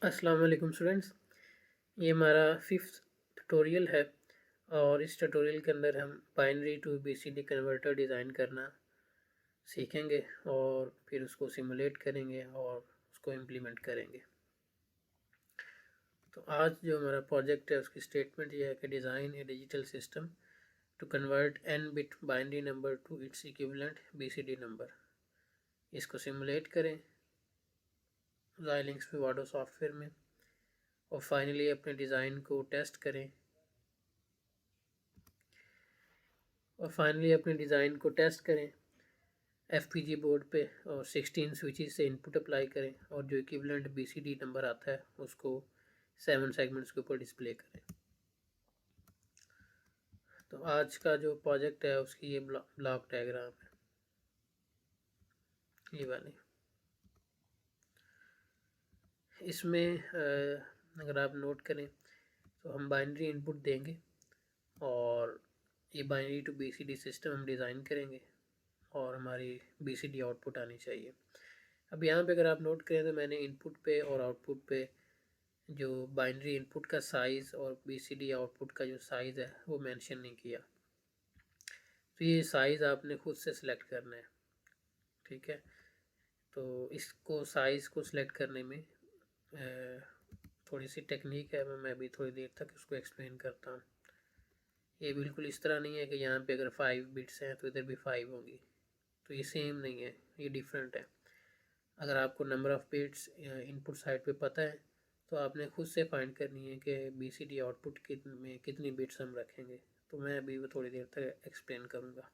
अस्सलाम वालेकुम स्टूडेंट्स। ये हमारा फिफ्थ ट्यूटोरियल है और इस ट्यूटोरियल के अंदर हम binary to BCD converter design करना सीखेंगे और फिर उसको सिमुलेट करेंगे और उसको इम्प्लीमेंट करेंगे। तो आज जो हमारा प्रोजेक्ट है उसकी स्टेटमेंट ये है कि design a digital system to convert n bit binary number to its equivalent BCD number. इसको सिमुलेट करें Xilinx विवाडो सॉफ्टवेयर में और फाइनली अपने डिज़ाइन को टेस्ट करें FPGA बोर्ड पे और 16 स्विचेस से इनपुट अप्लाई करें और जो इक्विवेलेंट BCD नंबर आता है उसको 7 सेगमेंट्स के ऊपर डिस्प्ले करें। तो आज का जो प्रोजेक्ट है उसकी ये ब्लॉक डायग्राम है, ये वाली। इसमें अगर आप नोट करें तो हम बाइनरी इनपुट देंगे और ये बाइनरी टू BCD सिस्टम हम डिज़ाइन करेंगे और हमारी BCD आउटपुट आनी चाहिए। अब यहाँ पे अगर आप नोट करें तो मैंने इनपुट पे और आउटपुट पे जो बाइनरी इनपुट का साइज़ और BCD आउटपुट का जो साइज़ है वो मेंशन नहीं किया। तो ये साइज़ आपने खुद से सिलेक्ट करना है, ठीक है। तो इसको साइज़ को सिलेक्ट करने में थोड़ी सी टेक्निक है, मैं अभी थोड़ी देर तक इसको एक्सप्लेन करता हूँ। ये बिल्कुल इस तरह नहीं है कि यहाँ पे अगर 5 बिट्स हैं तो इधर भी 5 होंगी, तो ये सेम नहीं है, ये डिफरेंट है। अगर आपको number of bits input side पे पता है तो आपने खुद से फाइंड करनी है कि BCD आउटपुट में कितनी बिट्स हम रखेंगे। तो मैं अभी वो थोड़ी देर तक एक्सप्लेन करूँगा।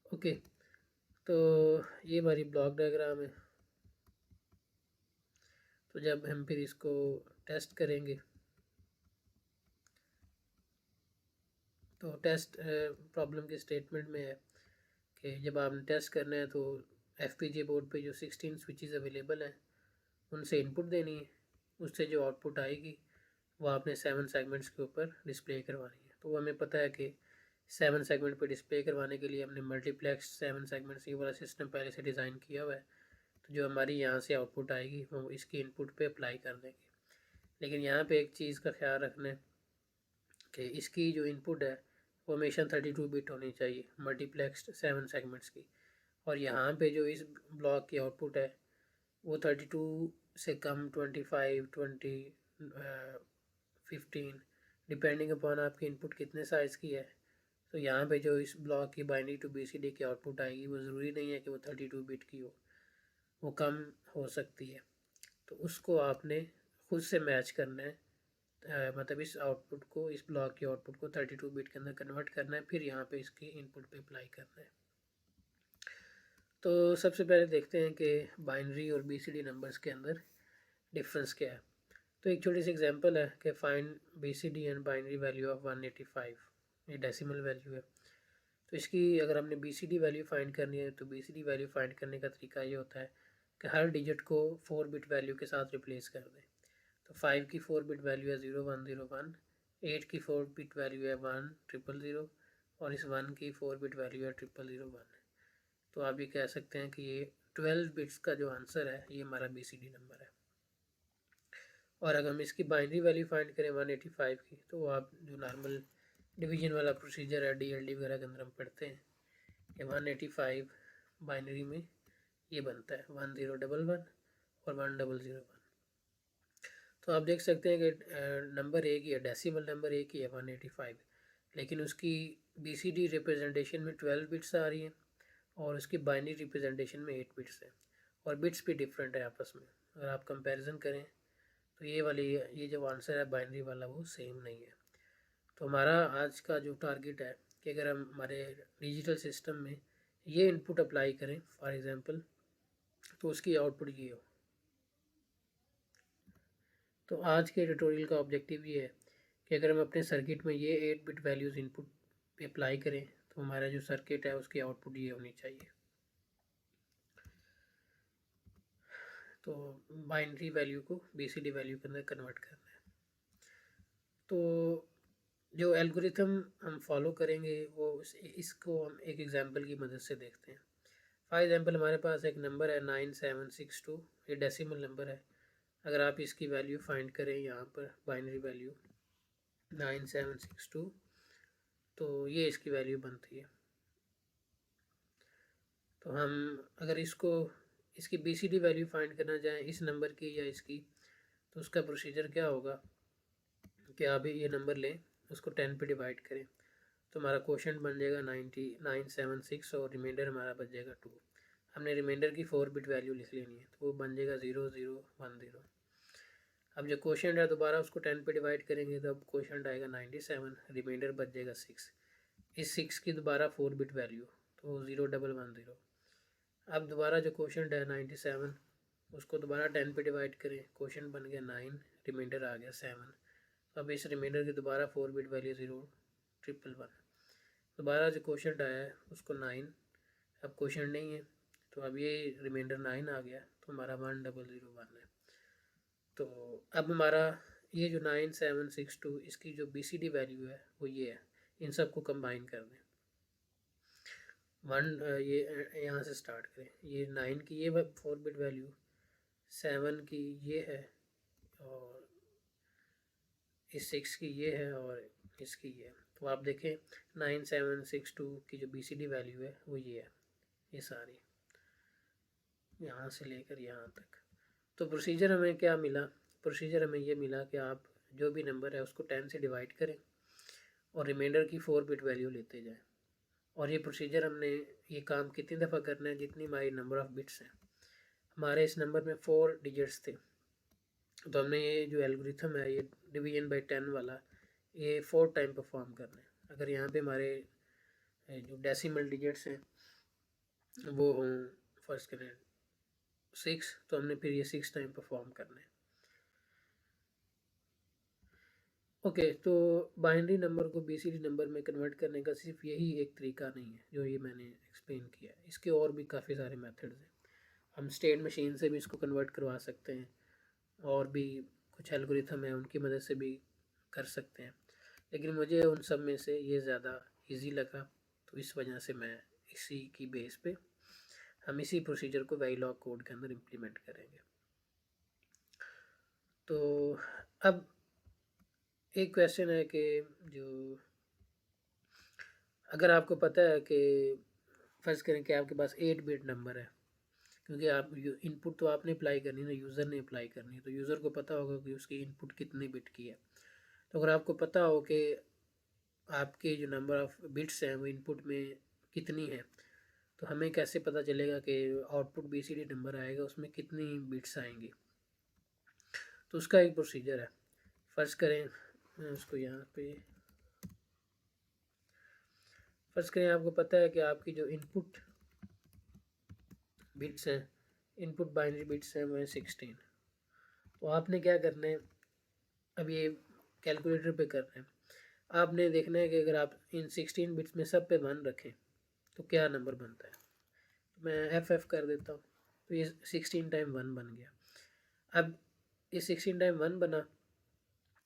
ओके, तो ये हमारी ब्लॉक डायग्राम है। तो जब हम फिर इसको टेस्ट करेंगे तो टेस्ट प्रॉब्लम के स्टेटमेंट में है कि जब आपने टेस्ट करना है तो FPGA बोर्ड पे जो 16 स्विचेस अवेलेबल हैं उनसे इनपुट देनी है, उससे जो आउटपुट आएगी वो आपने 7 सेगमेंट्स के ऊपर डिस्प्ले करवानी है। तो वो हमें पता है कि 7 सेगमेंट पे डिस्प्ले करवाने के लिए हमने मल्टीप्लेक्स 7 सेगमेंट्स ये वाला सिस्टम पहले से डिज़ाइन किया हुआ है। तो जो हमारी यहाँ से आउटपुट आएगी वो इसकी इनपुट पे अप्लाई कर देंगे। लेकिन यहाँ पे एक चीज़ का ख्याल रखना है कि इसकी जो इनपुट है वो हमेशा 32 बिट होनी चाहिए, मल्टीप्लेक्स्ड 7 सेगमेंट्स की। और यहाँ पे जो इस ब्लॉक की आउटपुट है वो 32 से कम 25, 20, 15 डिपेंडिंग अपॉन आपकी इनपुट कितने साइज़ की है। तो यहाँ पे जो इस ब्लॉक की बाइनरी टू BCD की आउटपुट आएगी वो ज़रूरी नहीं है कि वो 32 बिट की हो, वो कम हो सकती है। तो उसको आपने खुद से मैच करना है, मतलब इस आउटपुट को, इस ब्लॉक की आउटपुट को 32 बिट के अंदर कन्वर्ट करना है, फिर यहाँ पे इसकी इनपुट पे अप्लाई करना है। तो सबसे पहले देखते हैं कि बाइनरी और BCD नंबर्स के अंदर डिफरेंस क्या है। तो एक छोटी सी एग्जांपल है कि find BCD and binary value of 185, ये डेसिमल वैल्यू है। तो इसकी अगर हमने BCD वैल्यू फाइंड करनी है तो BCD वैल्यू फाइंड करने का तरीका ये होता है कि हर डिजिट को 4 बिट वैल्यू के साथ रिप्लेस कर दें। तो 5 की 4 बिट वैल्यू है 0101, 8 की 4 बिट वैल्यू है 1000 और इस 1 की 4 बिट वैल्यू है 0001। तो आप ये कह सकते हैं कि ये 12 बिट्स का जो आंसर है ये हमारा BCD नंबर है। और अगर हम इसकी बाइनरी वैल्यू फाइंड करें 185 की, तो आप जो नॉर्मल डिवीजन वाला प्रोसीजर है DLD वगैरह के अंदर हम पढ़ते हैं कि 185 बाइनरी में ये बनता है 1011 और 1001। तो आप देख सकते हैं कि नंबर एक ही है, डेसिमल नंबर एक ही है 185, लेकिन उसकी BCD रिप्रेजेंटेशन में 12 बिट्स आ रही हैं और उसकी बाइनरी रिप्रेजेंटेशन में 8 बिट्स है और बिट्स भी डिफरेंट है आपस में। अगर आप कंपैरिजन करें तो ये जो आंसर है बाइनरी वाला वो सेम नहीं है। तो हमारा आज का जो टारगेट है कि अगर हम हमारे डिजिटल सिस्टम में ये इनपुट अप्लाई करें फॉर एग्ज़ाम्पल, तो उसकी आउटपुट ये हो। तो आज के ट्यूटोरियल का ऑब्जेक्टिव ये है कि अगर हम अपने सर्किट में ये 8 बिट वैल्यूज़ इनपुट पे अप्लाई करें तो हमारा जो सर्किट है उसकी आउटपुट ये होनी चाहिए। तो बाइनरी वैल्यू को BCD वैल्यू के अंदर कन्वर्ट करना है। तो जो एल्गोरिथम हम फॉलो करेंगे वो इसको हम एक एग्जांपल की मदद से देखते हैं। फॉर एग्जाम्पल हमारे पास एक नंबर है 9762, ये डेसिमल नंबर है। अगर आप इसकी वैल्यू फाइंड करें यहाँ पर बाइनरी वैल्यू 9762, तो ये इसकी वैल्यू बनती है। तो हम अगर इसकी BCD वैल्यू फाइंड करना चाहें इस नंबर की या इसकी, तो उसका प्रोसीजर क्या होगा कि आप ये नंबर लें, उसको 10 पे डिवाइड करें, तो हमारा क्वोशंट बन जाएगा 9976 और रिमाइंडर हमारा बच जाएगा 2। हमने रिमाइंडर की 4 बिट वैल्यू लिख लेनी है, तो वो बन जाएगा 0010। अब जो क्वोशंट है दोबारा उसको 10 पे डिवाइड करेंगे, तो अब क्वोशंट आएगा 97, रिमाइंडर बच जाएगा 6। इस 6 की दोबारा 4 बिट वैल्यू, तो 0110। अब दोबारा जो क्वोशंट है 97, उसको दोबारा 10 पे डिवाइड करें, क्वोशंट बन गया 9, रिमाइंडर आ गया 7। तो अब इस रिमाइंडर की दोबारा 4 बिट वैल्यू 0111। दोबारा जो क्वोशंट आया है उसको 9, अब क्वोशंट नहीं है, तो अब ये रिमाइंडर 9 आ गया, तो हमारा 1001 है। तो अब हमारा ये जो 9762 इसकी जो BCD वैल्यू है वो ये है। इन सबको कंबाइन कर दें, ये यहाँ से स्टार्ट करें, ये 9 की ये 4 बिट वैल्यू, 7 की ये है, और इस 6 की ये है, और इसकी ये है। तो आप देखें 9762 की जो BCD वैल्यू है वो ये है, ये सारी यहाँ से लेकर यहाँ तक। तो प्रोसीजर हमें क्या मिला? प्रोसीजर हमें ये मिला कि आप जो भी नंबर है उसको 10 से डिवाइड करें और रिमाइंडर की 4 बिट वैल्यू लेते जाएं। और ये प्रोसीजर हमने ये काम कितनी दफ़ा करना है, जितनी हमारी नंबर ऑफ़ बिट्स हैं। हमारे इस नंबर में 4 डिजिट्स थे, तो हमने ये जो एल्गोरिथम है ये डिवीजन बाय 10 वाला, ये 4 टाइम परफॉर्म करना है। अगर यहाँ पे हमारे जो डेसिमल डिजिट्स हैं वो हों फर्स्ट करें 6, तो हमने फिर ये 6 टाइम परफॉर्म करना है। ओके, तो बाइनरी नंबर को BCD नंबर में कन्वर्ट करने का सिर्फ यही एक तरीका नहीं है जो ये मैंने एक्सप्लेन किया है, इसके और भी काफ़ी सारे मेथड्स हैं। हम स्टेट मशीन से भी इसको कन्वर्ट करवा सकते हैं, और भी कुछ एल्गोरिथम है उनकी मदद से भी कर सकते हैं, लेकिन मुझे उन सब में से ये ज़्यादा इजी लगा, तो इस वजह से मैं इसी की बेस पे हम इसी प्रोसीजर को वेरिलॉग कोड के अंदर इम्प्लीमेंट करेंगे। तो अब एक क्वेश्चन है कि जो अगर आपको पता है कि फर्ज करें कि आपके पास 8 बिट नंबर है, क्योंकि आप इनपुट तो आपने अप्लाई करनी है ना, यूज़र ने अप्लाई करनी है, तो यूज़र को पता होगा कि उसकी इनपुट कितने बिट की है। तो अगर आपको पता हो कि आपके जो नंबर ऑफ़ बिट्स हैं वो इनपुट में कितनी है, तो हमें कैसे पता चलेगा कि आउटपुट BCD नंबर आएगा उसमें कितनी बिट्स आएंगी। तो उसका एक प्रोसीजर है। फ़र्ज़ करें मैं उसको यहाँ पे फ़र्ज़ करें आपको पता है कि आपकी जो इनपुट बिट्स हैं, इनपुट बाइनरी बिट्स हैं, वो है 16। तो आपने क्या करना है, अब ये कैलकुलेटर पे करना है। आपने देखना है कि अगर आप इन 16 बिट्स में सब पे 1 रखें तो क्या नंबर बनता है। तो मैं FF कर देता हूँ, तो ये 16 टाइम 1 बन गया। अब ये 16 टाइम 1 बना,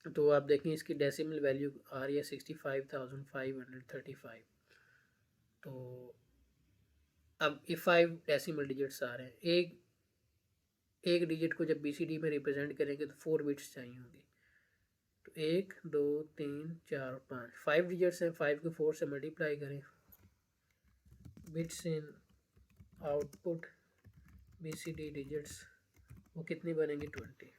तो आप देखें इसकी डेसिमल वैल्यू आ रही है 65,535। तो अब ये 5 डेसिमल डिजिट्स आ रहे हैं। एक डिजिट को जब BCD में रिप्रेजेंट करेंगे तो 4 बिट्स चाहिए होंगे। तो 1 2 3 4 5 5 डिजिट्स हैं, 5 को 4 से मल्टीप्लाई करें। बिट्स इन आउटपुट BCD डिजिट्स वो कितनी बनेंगी, 20।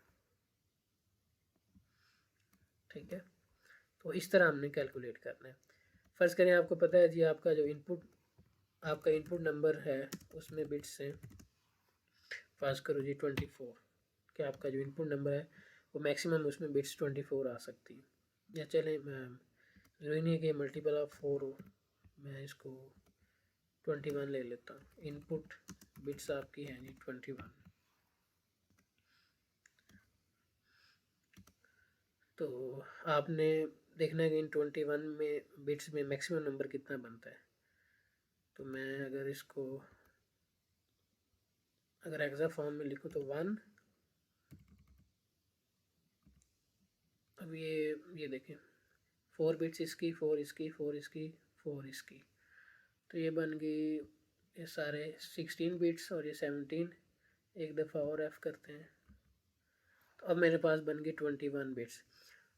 ठीक है, तो इस तरह हमने कैलकुलेट करना है। फ़र्ज़ करें आपको पता है जी आपका इनपुट नंबर है उसमें बिट्स हैं, फ़र्ज़ करो जी 24, कि आपका जो इनपुट नंबर है वो मैक्सिमम उसमें बिट्स 24 आ सकती है। या चलें ज़रूरी नहीं है कि मल्टीपल ऑफ 4 हो, मैं इसको 21 ले लेता हूँ। इनपुट बिट्स आपकी हैं जी 21। तो आपने देखना है कि इन 21 में बिट्स में मैक्सिमम नंबर कितना बनता है। तो मैं अगर एग्जा फॉर्म में लिखूँ तो 1। अब ये देखें 4 बिट्स इसकी, 4 इसकी, 4 इसकी, 4 इसकी, तो ये बन गई ये सारे 16 बिट्स और ये 17, एक दफ़ा और F करते हैं। तो अब मेरे पास बन गई 21 बिट्स।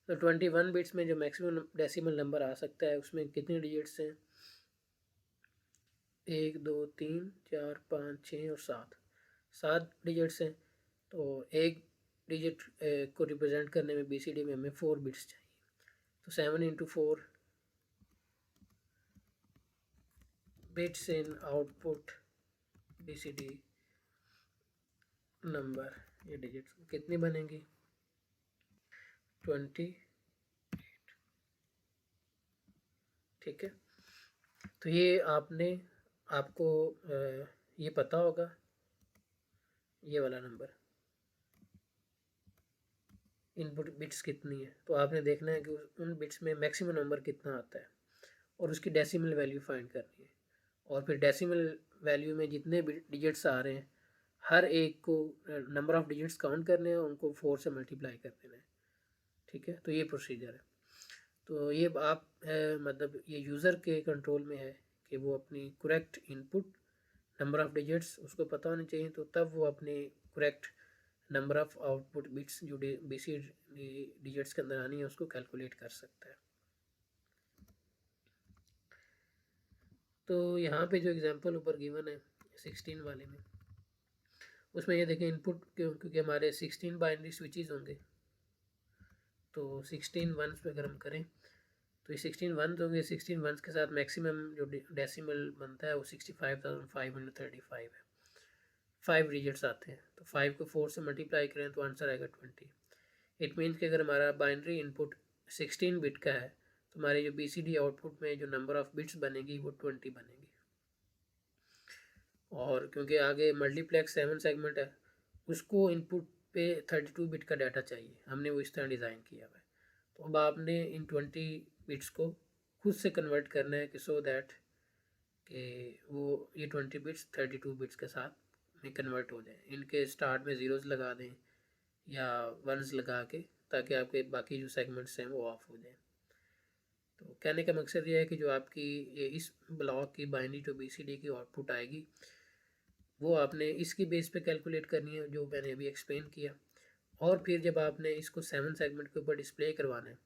तो 21 बिट्स में जो मैक्सिमम डेसिमल नंबर आ सकता है उसमें कितने डिजिट्स हैं? 1 2 3 4 5 6 और 7, 7 डिजिट्स हैं। तो एक डिजिट को रिप्रेजेंट करने में BCD में हमें 4 बिट्स चाहिए। तो 7 इंटू 4 बिट्स इन आउटपुट BCD नंबर, ये डिजिट्स कितनी बनेंगी? 20। ठीक है, तो ये आपको ये पता होगा ये वाला नंबर इनपुट बिट्स कितनी है। तो आपने देखना है कि उन बिट्स में मैक्सिमम नंबर कितना आता है और उसकी डेसिमल वैल्यू फाइंड करनी है। और फिर डेसिमल वैल्यू में जितने डिजिट्स आ रहे हैं हर एक को नंबर ऑफ डिजिट्स काउंट करने हैं, उनको 4 से मल्टीप्लाई कर देना है। ठीक है, तो ये प्रोसीजर है। तो ये आप मतलब ये यूज़र के कंट्रोल में है कि वो अपनी correct input number of digits उसको पता होनी चाहिए, तो तब वो अपने correct number of output bits जो BCD डिजिट्स के अंदर आनी है उसको कैलकुलेट कर सकता है। तो यहाँ पे जो एग्जांपल ऊपर गिवन है 16 वाले में, उसमें ये देखें इनपुट क्योंकि हमारे 16 बाइनरी स्विचेस होंगे, तो 16 वंस पे अगर हम करें तो ये 16 वंस होंगे। 16 वंस के साथ मैक्सिमम जो डेसिमल बनता है वो 65,535 है। 5 डिजिट्स आते हैं, तो 5 को 4 से मल्टीप्लाई करें तो आंसर आएगा 20। इट मीन्स कि अगर हमारा बाइनरी इनपुट 16 बिट का है तो हमारे जो BCD आउटपुट में जो नंबर ऑफ बिट्स बनेगी वो 20 बनेगी। और क्योंकि आगे मल्टीप्लेक्स 7 सेगमेंट है, उसको इनपुट पे 32 बिट का डाटा चाहिए, हमने वो इस तरह डिज़ाइन किया हुआ है। तो अब आपने इन 20 बिट्स को खुद से कन्वर्ट करना है कि सो दैट कि वो ये 20 बिट्स 32 बिट्स के साथ में कन्वर्ट हो जाए। इनके स्टार्ट में ज़ीरोज़ लगा दें या वंस लगा के, ताकि आपके बाकी जो सेगमेंट्स हैं वो ऑफ हो जाए। तो कहने का मकसद ये है कि जो आपकी ये इस ब्लॉक की बाइनरी टू BCD की आउटपुट आएगी वो आपने इसकी बेस पे कैलकुलेट करनी है जो मैंने अभी एक्सप्लेन किया। और फिर जब आपने इसको 7 सेगमेंट के ऊपर डिस्प्ले करवाना है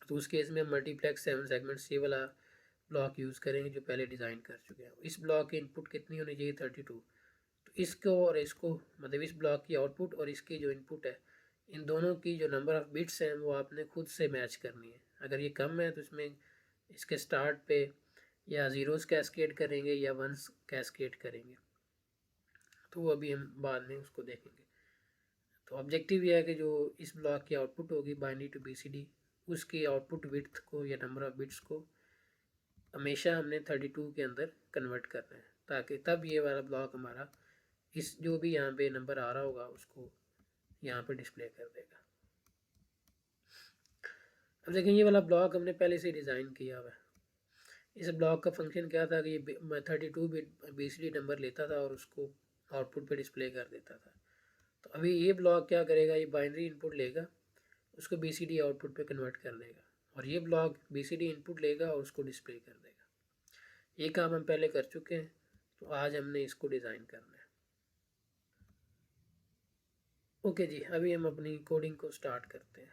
तो उस केस में मल्टीप्लेक्स 7 सेगमेंट्स ये वाला ब्लॉक यूज़ करेंगे जो पहले डिज़ाइन कर चुके हैं। इस ब्लॉक की इनपुट कितनी होनी चाहिए? 32। तो इसको और इसको मतलब इस ब्लॉक की आउटपुट और इसकी जो इनपुट है, इन दोनों की जो नंबर ऑफ़ बिट्स हैं वो आपने खुद से मैच करनी है। अगर ये कम है तो इसमें इसके स्टार्ट पे या ज़ीरोज़ कैस्केड करेंगे या वंस कैस्केड करेंगे, तो वो अभी हम बाद में उसको देखेंगे। तो ऑब्जेक्टिव ये है कि जो इस ब्लॉक की आउटपुट होगी बाइनरी टू BCD, उसकी आउटपुट विड्थ को या नंबर ऑफ़ बिट्स को हमेशा हमने 32 के अंदर कन्वर्ट करना है, ताकि तब ये वाला ब्लॉक हमारा इस जो भी यहाँ पे नंबर आ रहा होगा उसको यहाँ पे डिस्प्ले कर देगा। अब देखें ये वाला ब्लॉक हमने पहले से डिज़ाइन किया हुआ है। इस ब्लॉक का फंक्शन क्या था कि ये 32 बिट BCD नंबर लेता था और उसको आउटपुट पे डिस्प्ले कर देता था। तो अभी ये ब्लॉक क्या करेगा, ये बाइनरी इनपुट लेगा, उसको BCD आउटपुट पे कन्वर्ट कर देगा, और ये ब्लॉक BCD इनपुट लेगा और उसको डिस्प्ले कर देगा। ये काम हम पहले कर चुके हैं, तो आज हमने इसको डिज़ाइन करना है। ओके जी, अभी हम अपनी कोडिंग को स्टार्ट करते हैं।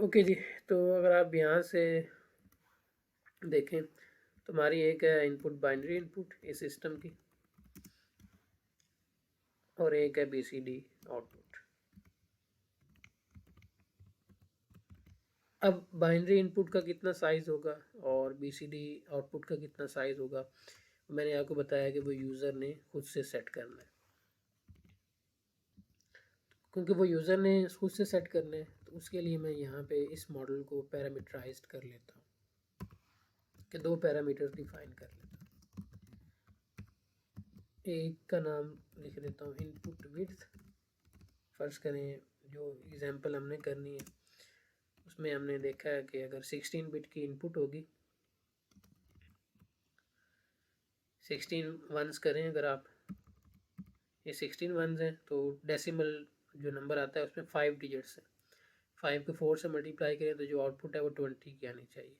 ओके जी, तो अगर आप यहाँ से देखें तो हमारी एक है इनपुट बाइनरी इनपुट इस सिस्टम की, और एक है BCD आउटपुट। अब बाइनरी इनपुट का कितना साइज़ होगा और BCD आउटपुट का कितना साइज़ होगा, मैंने आपको बताया कि वो यूज़र ने खुद से सेट करना है। क्योंकि वो यूज़र ने खुद से सेट करना है तो उसके लिए मैं यहाँ पे इस मॉडल को पैरामीटराइज्ड कर लेता हूँ कि 2 पैरामीटर्स डिफाइन कर लेता हूँ। एक का नाम लिख देता हूँ इनपुट विड्थ। फ़र्ज़ करें जो एग्जांपल हमने करनी है उसमें हमने देखा है कि अगर 16 बिट की इनपुट होगी, 16 वंस करें अगर आप, ये 16 वंस हैं तो डेसिमल जो नंबर आता है उसमें 5 डिजिट्स हैं, 5 को 4 से मल्टीप्लाई करें तो जो आउटपुट है वो 20 की आनी चाहिए।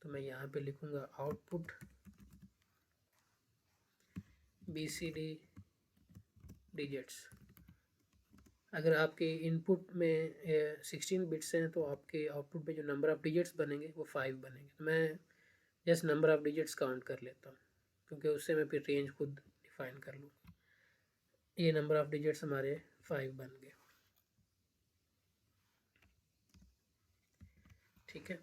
तो मैं यहाँ पे लिखूँगा आउटपुट BCD डिजिट्स। अगर आपके इनपुट में 16 बिट्स हैं तो आपके आउटपुट पे जो नंबर ऑफ़ डिजिट्स बनेंगे वो 5 बनेंगे। तो मैं just number of digits count कर लेता हूँ क्योंकि उससे मैं फिर रेंज खुद डिफाइन कर लूँ। ये नंबर ऑफ़ डिजिट्स हमारे 5 बन गए, ठीक है।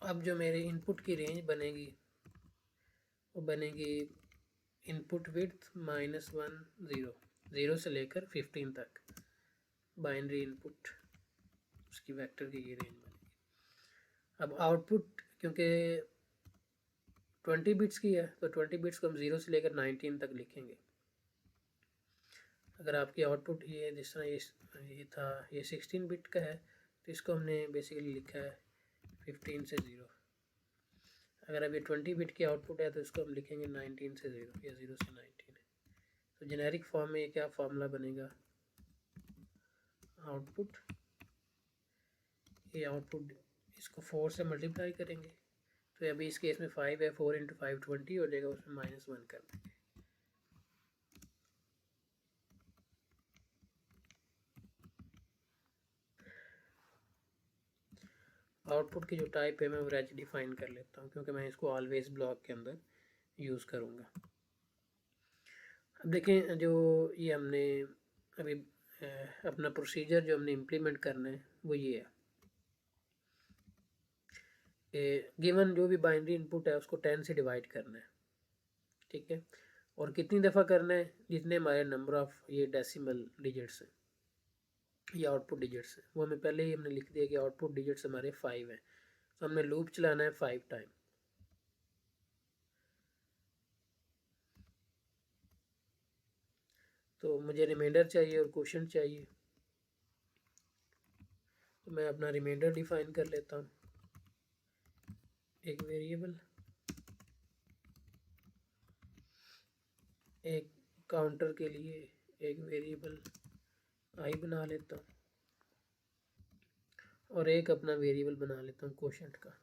अब जो मेरे इनपुट की रेंज बनेगी वो बनेगी इनपुट विड्थ -1 0, 0 से लेकर 15 तक बाइनरी इनपुट, उसकी वेक्टर की ये रेंज बनेगी। अब आउटपुट क्योंकि 20 बिट्स की है तो 20 बिट्स को हम 0 से लेकर 19 तक लिखेंगे। अगर आपकी आउटपुट ये जिस तरह ये था, ये 16 बिट का है तो इसको हमने बेसिकली लिखा है 15 से 0। अगर अब ये 20 बिट की आउटपुट है तो इसको हम लिखेंगे 19 से 0 या 0 से 19 है। तो जेनेरिक फॉर्म में ये क्या फार्मूला बनेगा, आउटपुट, ये आउटपुट इसको 4 से मल्टीप्लाई करेंगे तो अभी इस केस में 5 है, 4 इंटू 5 20 हो जाएगा, उसमें -1 कर देंगे। आउटपुट की जो टाइप है मैं वो रेज डिफाइन कर लेता हूँ क्योंकि मैं इसको ऑलवेज ब्लॉक के अंदर यूज़ करूँगा। अब देखें जो ये हमने अभी अपना प्रोसीजर जो हमने इम्प्लीमेंट करना है वो ये है कि गिवन जो भी बाइनरी इनपुट है उसको 10 से डिवाइड करना है, ठीक है। और कितनी दफ़ा करना है, जितने हमारे नंबर ऑफ़ ये डेसिमल डिजिट्स हैं या आउटपुट डिजिट्स हैं, वो हमें पहले ही हमने लिख दिया कि आउटपुट डिजिट्स हमारे 5 हैं, तो हमने लूप चलाना है 5 टाइम। तो मुझे रिमाइंडर चाहिए और क्वोशंट चाहिए, तो मैं अपना रिमाइंडर डिफाइन कर लेता हूँ, एक वेरिएबल, एक काउंटर के लिए एक वेरिएबल आई बना लेता हूँ और एक अपना वेरिएबल बना लेता हूँ क्वोशंट का।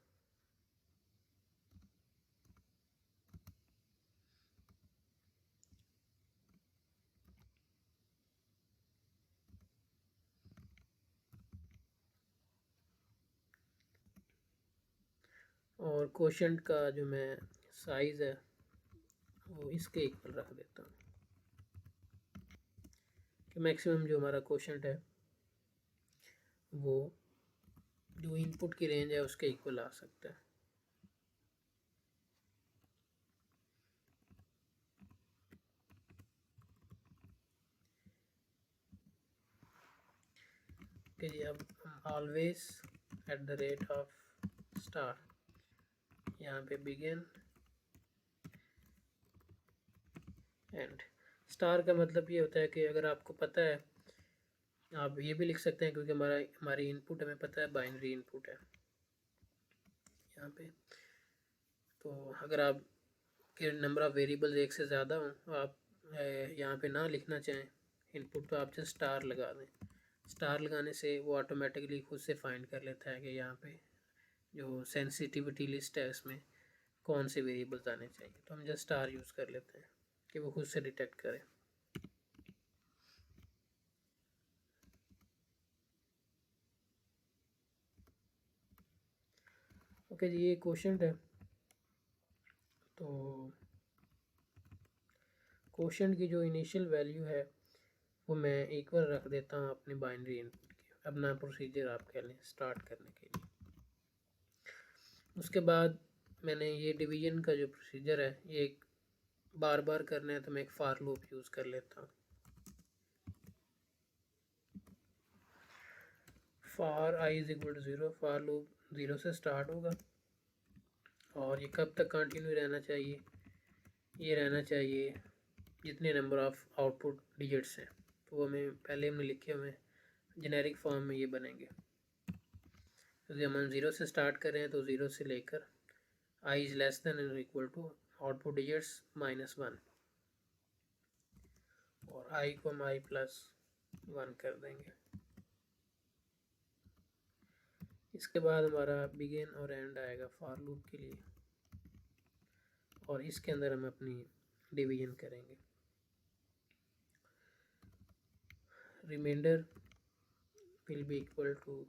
और क्वोशंट का जो मैं साइज़ है वो इसके इक्वल रख देता हूँ कि मैक्सिमम जो हमारा क्वोशंट है वो जो इनपुट की रेंज है उसके इक्वल आ सकता है। कि जी अब always at the rate of star, यहाँ पे बिगिन एंड। स्टार का मतलब ये होता है कि अगर आपको पता है, आप ये भी लिख सकते हैं क्योंकि हमारी इनपुट हमें पता है बाइनरी इनपुट है यहाँ पे, तो अगर आप के नंबर ऑफ़ वेरिएबल्स एक से ज़्यादा हों, आप यहाँ पे ना लिखना चाहें इनपुट, तो आप जस्ट स्टार लगा दें। स्टार लगाने से वो ऑटोमेटिकली खुद से फाइंड कर लेता है कि यहाँ पे जो सेंसिटिविटी लिस्ट है उसमें कौन से वेरिएबल्स आने चाहिए, तो हम जस्ट स्टार यूज़ कर लेते हैं कि वो खुद से डिटेक्ट करे। ओके जी, ये क्वेश्चन है। तो क्वेश्चन की जो इनिशियल वैल्यू है वो मैं एक बार रख देता हूँ अपनी बाइनरी इनपुट की, अपना प्रोसीजर आप कह लें स्टार्ट करने के लिए। उसके बाद मैंने ये डिवीजन का जो प्रोसीजर है ये एक बार बार करना है, तो मैं एक फार लूप यूज़ कर लेता हूँ। For I is equal to 0, for loop 0 से स्टार्ट होगा और ये कब तक कंटिन्यू रहना चाहिए, ये रहना चाहिए जितने नंबर ऑफ आउटपुट डिजिट्स हैं, तो वो हमें पहले हमने लिखे हुए जेनेरिक फॉर्म में ये बनेंगे। क्योंकि हम 0 से स्टार्ट कर रहे हैं तो 0 से लेकर आई इज लेस देन और इक्वल टू आउटपुट डिजिट्स -1 और आई को हम i+1 कर देंगे। इसके बाद हमारा बिगिन और एंड आएगा फॉर लूप के लिए और इसके अंदर हम अपनी डिवीजन करेंगे। Remainder will be equal to,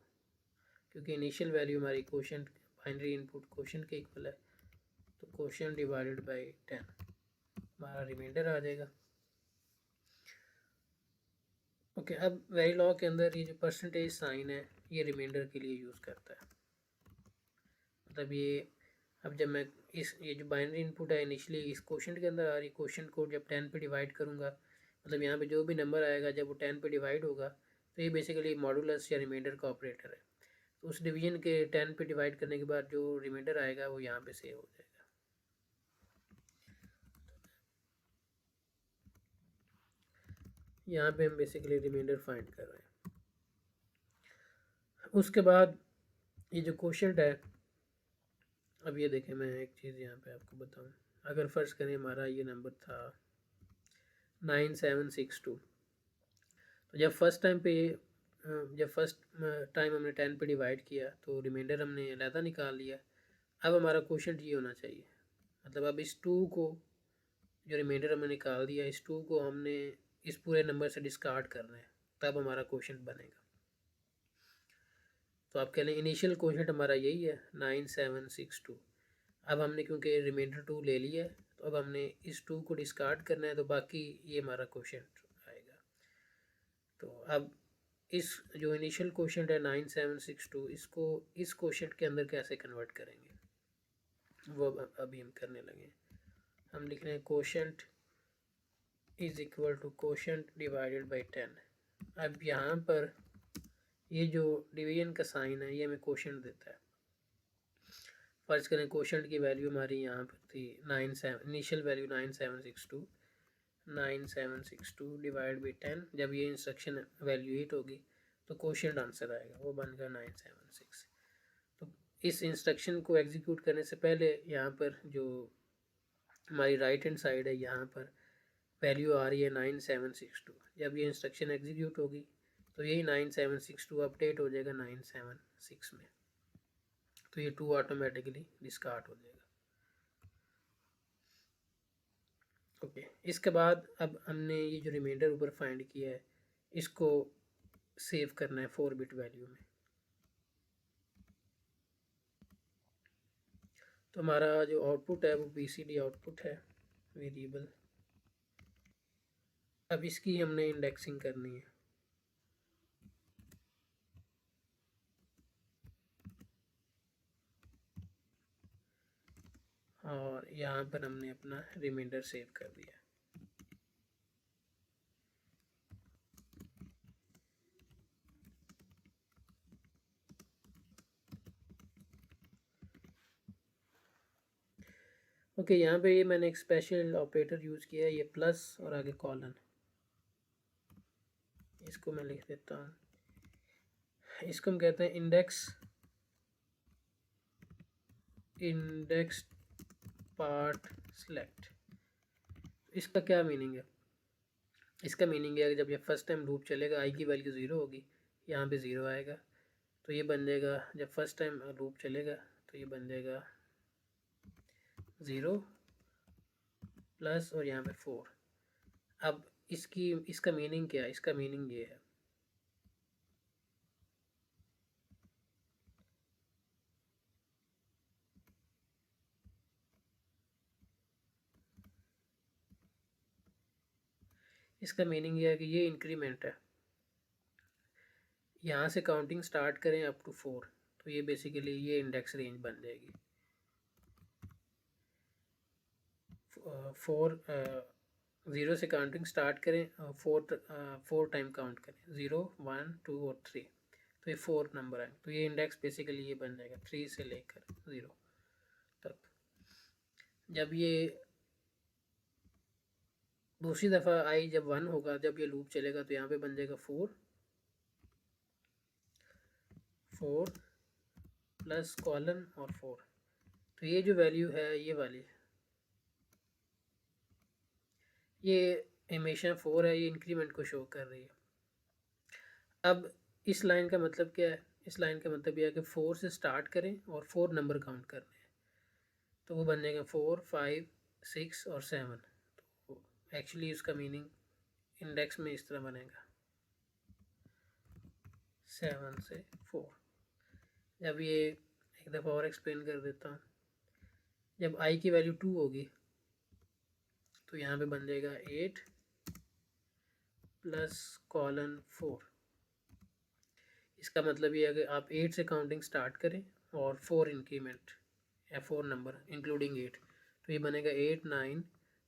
क्योंकि इनिशियल वैल्यू हमारी क्वोशंट बाइनरी इनपुट क्वोशंट के इक्वल है, तो क्वोशंट डिवाइडेड बाय 10 हमारा रिमाइंडर आ जाएगा। ओके, अब वेरिलॉग के अंदर ये जो परसेंटेज साइन है ये रिमाइंडर के लिए यूज़ करता है। मतलब ये अब जब मैं ये जो बाइनरी इनपुट है इनिशियली इस क्वोशंट के अंदर आ रही, क्वोशंट को जब 10 पे डिवाइड करूँगा, मतलब यहाँ पे जो भी नंबर आएगा जब वो 10 पे डिवाइड होगा तो ये बेसिकली मॉडुलस या रिमाइंडर का ऑपरेटर है। तो उस डिवीजन के 10 पे डिवाइड करने के बाद जो रिमाइंडर आएगा वो यहाँ पे सेव हो जाएगा। यहाँ पे हम बेसिकली रिमाइंडर फाइंड कर रहे हैं। उसके बाद ये जो क्वोशंट है, अब ये देखें मैं एक चीज़ यहाँ पे आपको बताऊँ। अगर फ़र्ज़ करें हमारा ये नंबर था 9762, तो जब फर्स्ट टाइम हमने 10 पे डिवाइड किया तो रिमाइंडर हमने अलहदा निकाल लिया। अब हमारा क्वोशंट ये होना चाहिए, मतलब अब इस 2 को जो रिमाइंडर हमने निकाल दिया, इस 2 को हमने इस पूरे नंबर से डिस्कार्ड करना है, तब हमारा क्वोशंट बनेगा। तो आप कह लें इनिशियल क्वोशंट हमारा यही है 9762। अब हमने क्योंकि रिमाइंडर 2 ले लिया है तो अब हमने इस 2 को डिस्कार्ड करना है, तो बाकी ये हमारा क्वोशंट आएगा। तो अब इस जो इनिशियल क्वोशंट है 9762, इसको इस क्वोशंट के अंदर कैसे कन्वर्ट करेंगे वो अभी हम करने लगे। हम लिख रहे हैं quotient is equal to quotient divided by 10। अब यहाँ पर ये जो डिवीजन का साइन है ये हमें क्वोशंट देता है। फर्ज करें क्वोशंट की वैल्यू हमारी यहाँ पर थी 97, इनिशियल वैल्यू 9762 डिवाइड बाई 10। जब ये इंस्ट्रक्शन वैल्यूएट होगी तो क्वोशंट आंसर आएगा, वो बनेगा 976। तो इस इंस्ट्रक्शन को एग्जीक्यूट करने से पहले यहाँ पर जो हमारी राइट हैंड साइड है यहाँ पर वैल्यू आ रही है 9762। जब ये इंस्ट्रक्शन एग्जीक्यूट होगी तो यही 9762 अपडेट हो जाएगा 976 में, तो ये 2 ऑटोमेटिकली डिस्कार्ड हो जाएगा। ओके, इसके बाद अब हमने ये जो रिमाइंडर ऊपर फाइंड किया है इसको सेव करना है 4 बिट वैल्यू में। तो हमारा जो आउटपुट है वो BCD आउटपुट है वेरिएबल। अब इसकी हमने इंडेक्सिंग करनी है। और यहाँ पर हमने अपना रिमाइंडर सेव कर दिया। ओके, यहाँ पे ये मैंने एक स्पेशल ऑपरेटर यूज़ किया है, ये प्लस और आगे कॉलन। इसको मैं लिख देता हूँ, इसको हम कहते हैं इंडेक्स पार्ट सेलेक्ट। इसका क्या मीनिंग है? इसका मीनिंग है कि जब ये फर्स्ट टाइम लूप चलेगा आई की वैल्यू 0 होगी, यहाँ पे 0 आएगा, तो ये बन जाएगा जब फर्स्ट टाइम लूप चलेगा तो ये बन जाएगा 0 प्लस और यहाँ पे 4। अब इसका मीनिंग क्या है? इसका मीनिंग ये है इसका मीनिंग ये है कि ये इंक्रीमेंट है, यहाँ से काउंटिंग स्टार्ट करें अप टू 4, तो ये बेसिकली ये इंडेक्स रेंज बन जाएगी। 4 ज़ीरो से काउंटिंग स्टार्ट करें, 4 टाइम काउंट करें, 0 1 2 और 3, तो ये 4 नंबर आए, तो ये इंडेक्स बेसिकली ये बन जाएगा 3 से लेकर 0 तक। जब ये दूसरी दफ़ा आई, जब 1 होगा, जब ये लूप चलेगा, तो यहाँ पे बन जाएगा 4 प्लस कॉलन और 4, तो ये जो वैल्यू है ये वाली, ये हमेशा 4 है, ये इंक्रीमेंट को शो कर रही है। अब इस लाइन का मतलब क्या है? इस लाइन का मतलब यह है कि 4 से स्टार्ट करें और 4 नंबर काउंट करने हैं, तो वो बन जाएगा 4 5 6 और 7। तो एक्चुअली इसका मीनिंग इंडेक्स में इस तरह बनेगा 7 से 4। जब ये एक दफ़ा और एक्सप्लेन कर देता हूँ, जब आई की वैल्यू 2 होगी, तो यहाँ पे बन जाएगा 8 प्लस कॉलन 4। इसका मतलब ये है कि आप 8 से काउंटिंग स्टार्ट करें और 4 इंक्रीमेंट या 4 नंबर इंक्लूडिंग 8, तो ये बनेगा 8 9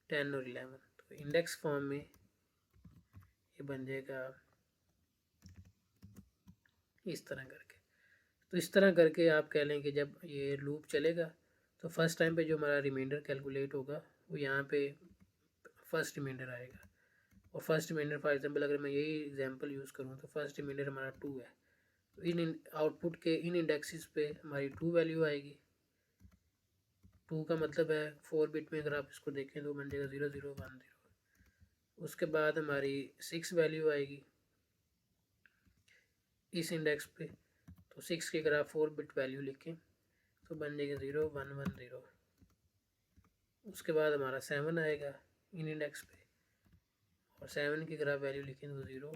10 और 11। तो इंडेक्स फॉर्म में ये बन जाएगा इस तरह करके। तो इस तरह करके आप कह लें कि जब ये लूप चलेगा, तो फर्स्ट टाइम पे जो हमारा रिमाइंडर कैलकुलेट होगा वो यहाँ पे फर्स्ट रिमाइंडर आएगा, और फर्स्ट रिमाइंडर फॉर एग्जांपल अगर मैं यही एग्जांपल यूज़ करूँ, तो फर्स्ट रिमाइंडर हमारा 2 है, तो इन आउटपुट के इन इंडेक्सेस पे हमारी 2 वैल्यू आएगी। 2 का मतलब है 4 बिट में अगर आप इसको देखें तो बन जाएगा 0 0 1 0। उसके बाद हमारी 6 वैल्यू आएगी इस इंडेक्स पे, तो 6 की अगर आप 4 बिट वैल्यू लिखें तो बन जाएगा 0 1 1 0। उसके बाद हमारा 7 आएगा इन इंडेक्स पे, और 7 की अगर आप वैल्यू लिखें तो 0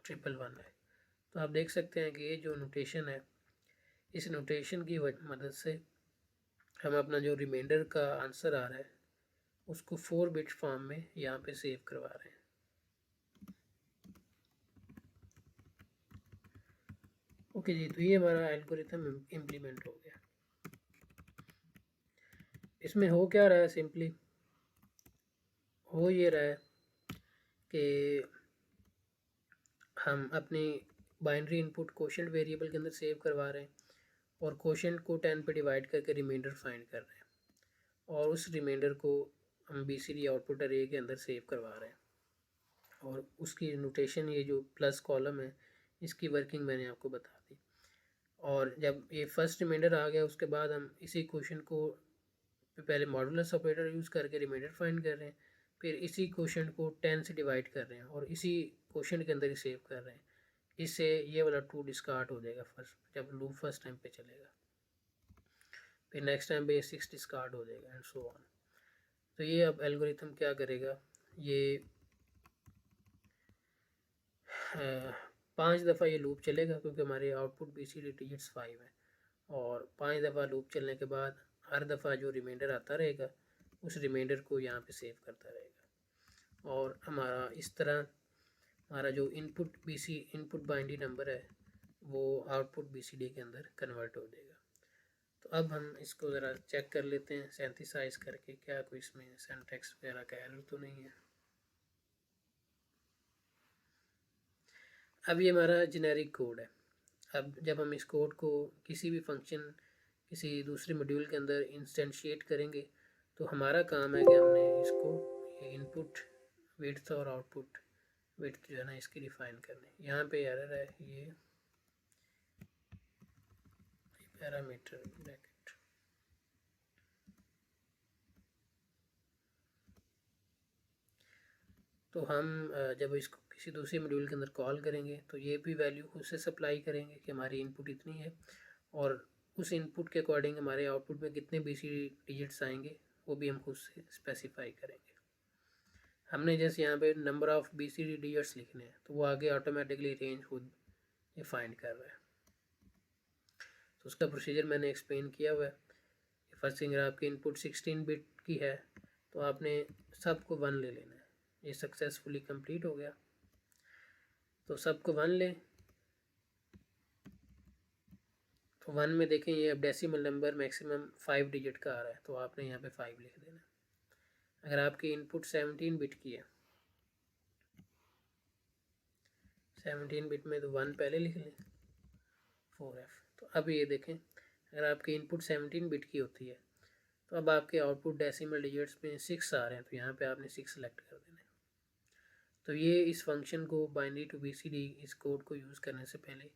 1 1 1 है। तो आप देख सकते हैं कि ये जो नोटेशन है, इस नोटेशन की मदद से हम अपना जो रिमाइंडर का आंसर आ रहा है उसको 4 बिट फॉर्म में यहाँ पे सेव करवा रहे हैं। ओके जी, तो ये हमारा एल्गोरिथम इम्प्लीमेंट हो गया। इसमें हो क्या रहा है, सिंपली हो ये रहा है कि हम अपनी बाइनरी इनपुट कोशेंट वेरिएबल के अंदर सेव करवा रहे हैं, और कोशेंट को 10 पे डिवाइड करके रिमाइंडर फाइंड कर रहे हैं, और उस रिमाइंडर को हम BCD आउटपुट अरे के अंदर सेव करवा रहे हैं। और उसकी नोटेशन, ये जो प्लस कॉलम है, इसकी वर्किंग मैंने आपको बता दी। और जब ये फर्स्ट रिमाइंडर आ गया, उसके बाद हम इसी क्वेश्चन को पहले मॉडुलस ऑपरेटर यूज़ करके रिमाइंडर फाइंड कर रहे हैं, फिर इसी क्वेश्चन को 10 से डिवाइड कर रहे हैं और इसी क्वेश्चन के अंदर ही सेव कर रहे हैं। इससे ये वाला 2 डिस्कार्ड हो जाएगा फर्स्ट, जब लूप फर्स्ट टाइम पे चलेगा, फिर नेक्स्ट टाइम पे ये 6 डिस्कार्ड हो जाएगा एंड सो ऑन। तो ये अब एल्गोरिथम क्या करेगा, ये 5 दफ़ा ये लूप चलेगा, क्योंकि हमारे आउटपुट BCD डिजिट्स 5 है, और 5 दफ़ा लूप चलने के बाद हर दफ़ा जो रिमाइंडर आता रहेगा उस रिमाइंडर को यहाँ पे सेव करता रहेगा, और हमारा इस तरह हमारा जो इनपुट बाइनरी नंबर है वो आउटपुट BCD के अंदर कन्वर्ट हो जाएगा। तो अब हम इसको ज़रा चेक कर लेते हैं सिंथेसाइज करके, क्या कोई इसमें सिंटैक्स वगैरह का एरर तो नहीं है। अब ये हमारा जेनेरिक कोड है। अब जब हम इस कोड को किसी भी फंक्शन, किसी दूसरे मॉड्यूल के अंदर इंस्टेंशिएट करेंगे, तो हमारा काम है कि हमने इसको ये इनपुट विड्थ और आउटपुट विड्थ जो है ना, इसकी डिफाइन करने। यहाँ पे एरर है, ये पैरामीटर ब्रैकेट, तो हम जब इसको किसी दूसरे मॉड्यूल के अंदर कॉल करेंगे तो ये भी वैल्यू खुद से सप्लाई करेंगे कि हमारी इनपुट इतनी है, और उस इनपुट के अकॉर्डिंग हमारे आउटपुट में कितने BCD डिजिट्स आएंगे वो भी हम खुद से स्पेसिफाई करेंगे। हमने जैसे यहाँ पे नंबर ऑफ़ BCD डिजिट्स लिखने हैं, तो वो आगे ऑटोमेटिकली रेंज खुद ये फाइंड कर रहा है। तो उसका प्रोसीजर मैंने एक्सप्लेन किया हुआ है। फर्स्ट थिंग, अगर आपकी इनपुट 16 बिट की है तो आपने सबको 1 ले लेना है, ये सक्सेसफुली कंप्लीट हो गया। तो सबको 1 लें, तो 1 में देखें ये अब डेसिमल नंबर मैक्सिमम 5 डिजिट का आ रहा है, तो आपने यहाँ पे 5 लिख देना। अगर आपकी इनपुट 17 बिट की है, 17 बिट में तो 1 पहले लिख लें 4F। तो अब ये देखें अगर आपकी इनपुट 17 बिट की होती है तो अब आपके आउटपुट डेसिमल डिजिट्स में 6 आ रहे हैं, तो यहाँ पे आपने 6 सेलेक्ट कर देना है। तो ये इस फंक्शन को बाइनरी टू बीसीडी इस कोड को यूज़ करने से पहले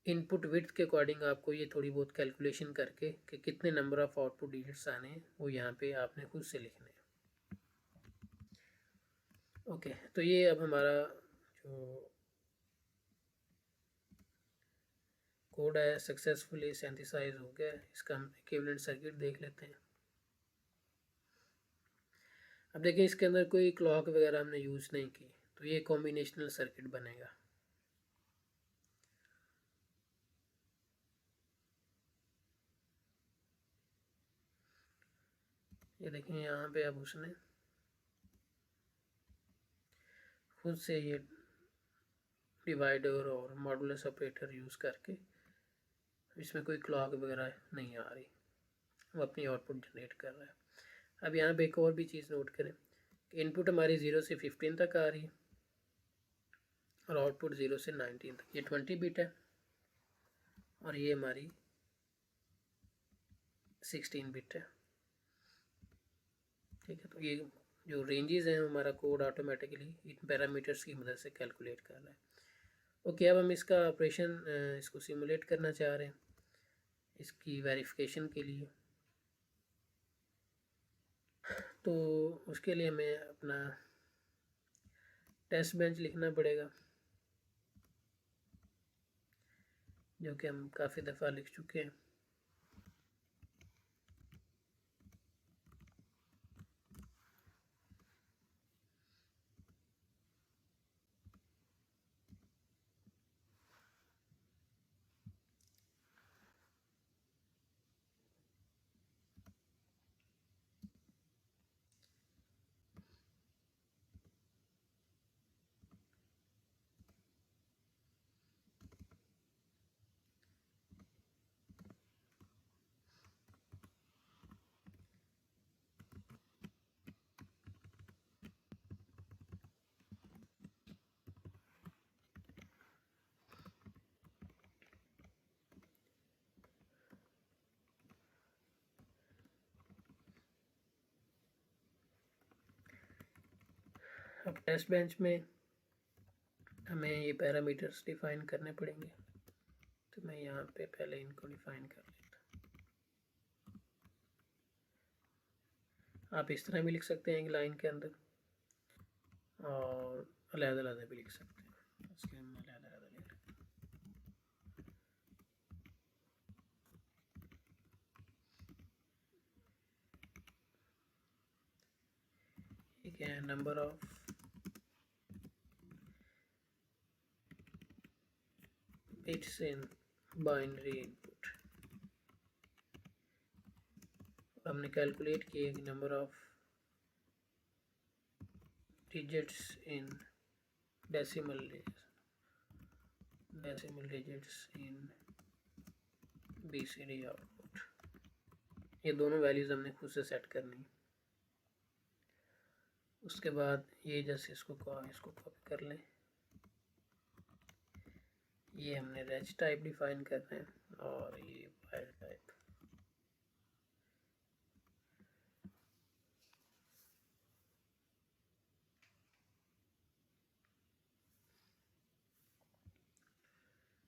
इनपुट विड्थ के अकॉर्डिंग आपको ये थोड़ी बहुत कैलकुलेशन करके कि कितने नंबर ऑफ़ आउटपुट डिजिट्स आने हैं वो यहाँ पे आपने खुद से लिखने हैं। ओके, तो ये अब हमारा जो कोड है सक्सेसफुली सिंथेसाइज हो गया। इसका हम इक्विवेलेंट सर्किट देख लेते हैं। अब देखिए इसके अंदर कोई क्लॉक वगैरह हमने यूज़ नहीं की, तो ये कॉम्बिनेशनल सर्किट बनेगा। ये देखें यहाँ पे अब उसने खुद से ये डिवाइडर और मॉडुलस ऑपरेटर यूज़ करके, इसमें कोई क्लॉक वगैरह नहीं आ रही, वो अपनी आउटपुट जनरेट कर रहा है। अब यहाँ पे एक और भी चीज़ नोट करें कि इनपुट हमारी 0 से 15 तक आ रही है और आउटपुट 0 से 19 तक। ये 20 बिट है और ये हमारी 16 बिट है। ठीक है, तो ये जो रेंजेस हैं हमारा कोड ऑटोमेटिकली इन पैरामीटर्स की मदद से कैलकुलेट कर रहा है। ओके, अब हम इसका ऑपरेशन इसको सिमुलेट करना चाह रहे हैं इसकी वेरिफिकेशन के लिए। तो उसके लिए हमें अपना टेस्ट बेंच लिखना पड़ेगा, जो कि हम काफ़ी दफ़ा लिख चुके हैं। अब टेस्ट बेंच में हमें ये पैरामीटर्स डिफ़ाइन करने पड़ेंगे, तो मैं यहाँ पे पहले इनको डिफ़ाइन कर लेता। आप इस तरह भी लिख सकते हैं एक लाइन के अंदर और अलग-अलग भी लिख सकते हैं। इसके हम अलग-अलग लिख लेते हैं। ठीक है, number of bits in binary input. हमने कैलकुलेट किए कि number of digits in decimal digits in BCD output. ये दोनों वैल्यूज़ हमने खुद से सेट करनी है। उसके बाद ये जैसे इसको कॉपी कर लें, ये हमने रेज टाइप डिफाइन करना है और ये फाइल टाइप।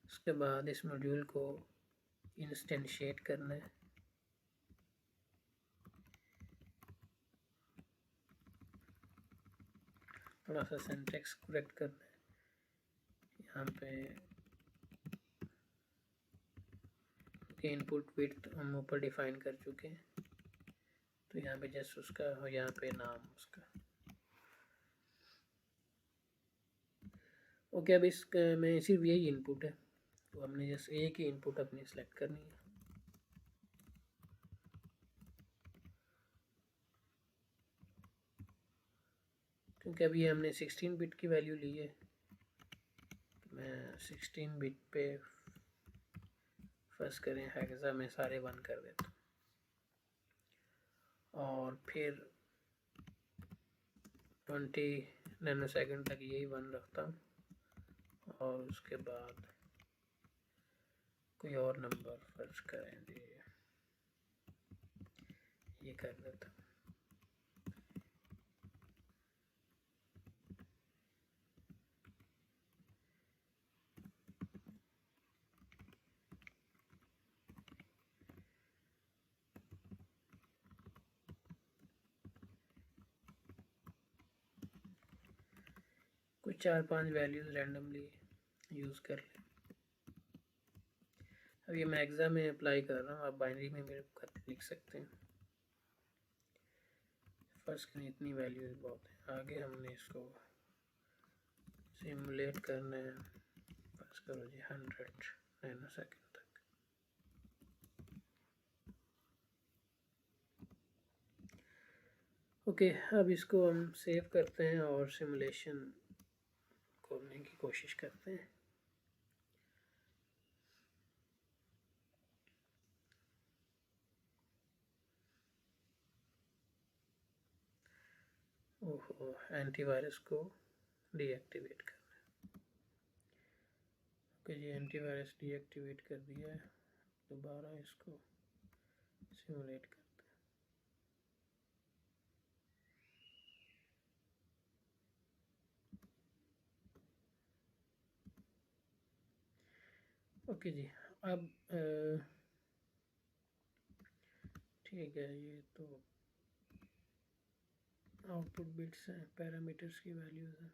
उसके बाद इस मॉड्यूल को इंस्टेंशिएट करना है। थोड़ा सा सिंटैक्स करेक्ट करना है। यहाँ पे इनपुट विड्थ हम ऊपर डिफाइन कर चुके हैं, तो यहाँ पे जस्ट उसका और यहाँ पे नाम उसका। ओके, अब इस में सिर्फ यही इनपुट है, तो हमने जस्ट एक ही इनपुट अपनी सेलेक्ट करनी है। क्योंकि अभी हमने 16 बिट की वैल्यू ली है, तो मैं 16 बिट पे फर्स्ट करें हेक्सा में सारे 1 कर देता हूँ, और फिर 20 नैनोसेकंड तक यही 1 रखता हूँ, और उसके बाद कोई और नंबर फर्ज करेंगे, ये कर देता हूँ। कुछ 4-5 वैल्यूज रैंडमली यूज़ कर लें। अब ये मैं हेक्सा में अप्लाई कर रहा हूँ, आप बाइनरी में मेरे को लिख सकते हैं। फर्स्ट की इतनी वैल्यूज बहुत है। आगे हमने इसको सिमुलेट करना है, बस करो जी 100 नैनोसेकंड तक। ओके, अब इसको हम सेव करते हैं और सिमुलेशन खोलने की कोशिश करते हैं। ओहो, एंटीवायरस को डीएक्टिवेट करना है। ओके जी, एंटीवायरस डीएक्टिवेट कर दिया है। दोबारा इसको सिमुलेट करते हैं। ओके जी, अब ठीक है, ये तो आउटपुट बिट्स हैं, पैरामीटर्स की वैल्यूज हैं।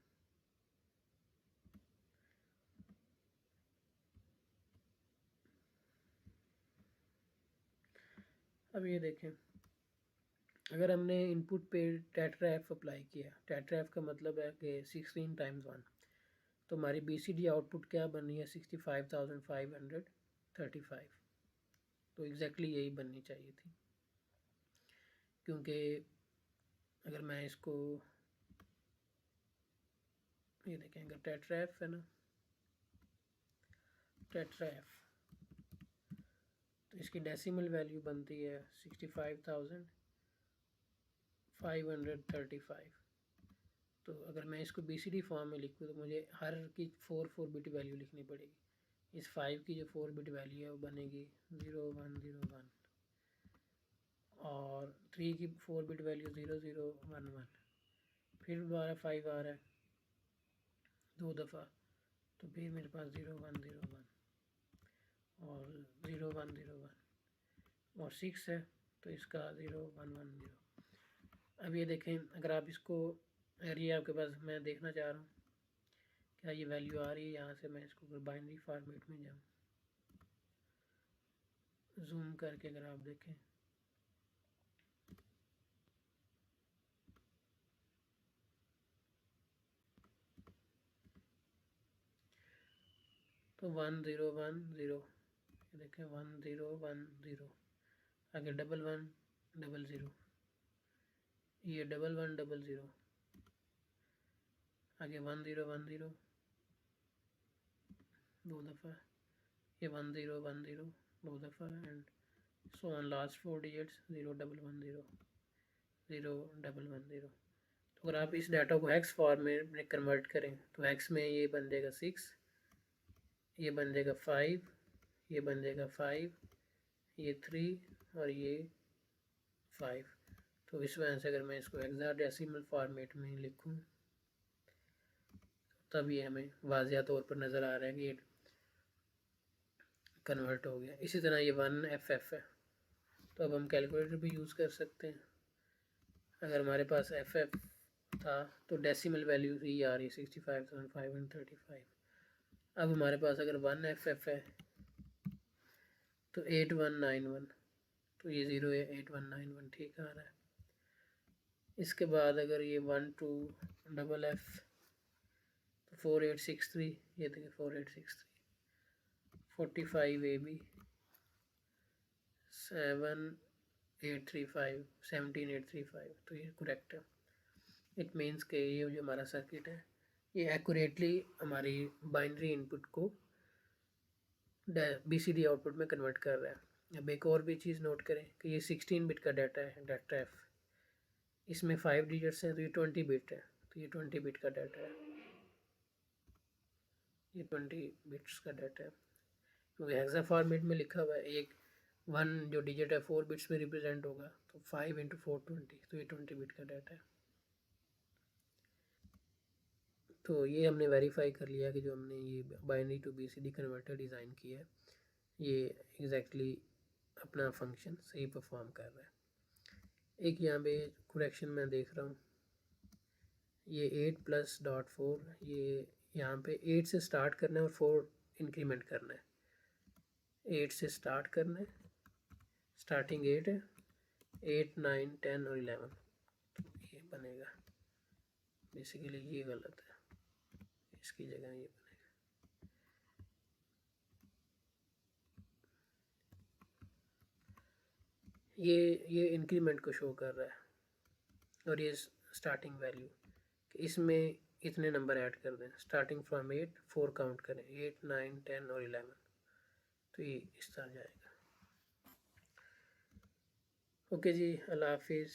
अब ये देखें, अगर हमने इनपुट पे टेट्राएफ अप्लाई किया, टेट्राएफ का मतलब है कि 16 टाइम्स 1, तो हमारी BCD आउटपुट क्या बनी है 65,535। तो एग्जैक्टली यही बननी चाहिए थी, क्योंकि अगर मैं इसको ये देखें, अगर टेट्राएफ है ना, टेट्राएफ, तो इसकी डेसिमल वैल्यू बनती है 65,535। तो अगर मैं इसको BCD फॉर्म में लिखूँ तो मुझे हर की 4 बिट वैल्यू लिखनी पड़ेगी। इस 5 की जो 4 बिट वैल्यू है वो बनेगी 0101, और 3 की 4 बिट वैल्यू 0011, फिर दोबारा 5 आ रहा है 2 दफ़ा, तो फिर मेरे पास 0101 और 0101 और 6 है, तो इसका 0110। अब ये देखें, अगर आप इसको, अगर ये आपके पास, मैं देखना चाह रहा हूँ क्या ये वैल्यू आ रही है यहाँ से, मैं इसको बाइनरी फॉर्मेट में जाऊँ, जूम करके अगर आप देखें तो 1010, ये देखें 1010, आगे 1100, ये 1100, आगे 1010 2 दफ़ा, ये 1010 2 दफ़ा, and so on, last 4 digits 0110 0110। तो अगर आप इस डाटा को हेक्स फॉर्म में कन्वर्ट करें तो हेक्स में ये बन जाएगा 6, ये बन जाएगा 5, ये बन जाएगा 5, ये 3 और ये 5। तो इस वजह से अगर मैं इसको हेक्साडेसिमल फॉर्मेट में लिखूं तब ये हमें वाज़िया तौर पर नज़र आ रहा है कि ये कन्वर्ट हो गया। इसी तरह ये 1FF है, तो अब हम कैलकुलेटर भी यूज़ कर सकते हैं। अगर हमारे पास FF था तो डेसिमल वैल्यू ही आ रही है 65,535। अब हमारे पास अगर 1FF है तो 8191, तो ये 08191 ठीक आ रहा है। इसके बाद अगर ये 12FF तो 4863, ये देखिए 4863, 45AB 7835, 17835, तो ये करेक्ट है। इट मीन्स कि ये जो हमारा सर्किट है ये एक्यूरेटली हमारी बाइनरी इनपुट को BCD आउटपुट में कन्वर्ट कर रहा है। अब एक और भी चीज़ नोट करें कि ये 16 बिट का डाटा है, डाटा एफ, इसमें 5 डिजिट्स हैं तो ये 20 बिट है, तो ये 20 बिट का डाटा है, ये 20 बिट्स का डाटा है। क्योंकि हेक्सा फॉर्मेट में लिखा हुआ है, एक 1 जो डिजिट है 4 बिट्स में रिप्रेजेंट होगा, तो 5 इंटू 4 20, तो ये 20 बिट का डाटा है। तो ये हमने वेरीफाई कर लिया कि जो हमने ये binary to BCD converter design किया है ये एग्जैक्टली अपना फंक्शन सही परफॉर्म कर रहा है। एक यहाँ पे करेक्शन मैं देख रहा हूँ, ये 8 प्लस डॉट 4, ये यहाँ पे 8 से स्टार्ट करना है और 4 इंक्रीमेंट करना है। 8 से स्टार्ट करना है, स्टार्टिंग 8 है, 8 9 10 और 11, तो ये बनेगा। बेसिकली ये गलत है, इसकी जगह ये बनेगा। ये इंक्रीमेंट को शो कर रहा है और ये स्टार्टिंग वैल्यू, इसमें इतने नंबर ऐड कर दें, स्टार्टिंग फ्रॉम 8 4 काउंट करें, 8 9 10 और 11, तो ये इस तरह जाएगा। ओके जी, अल्लाह हाफिज़।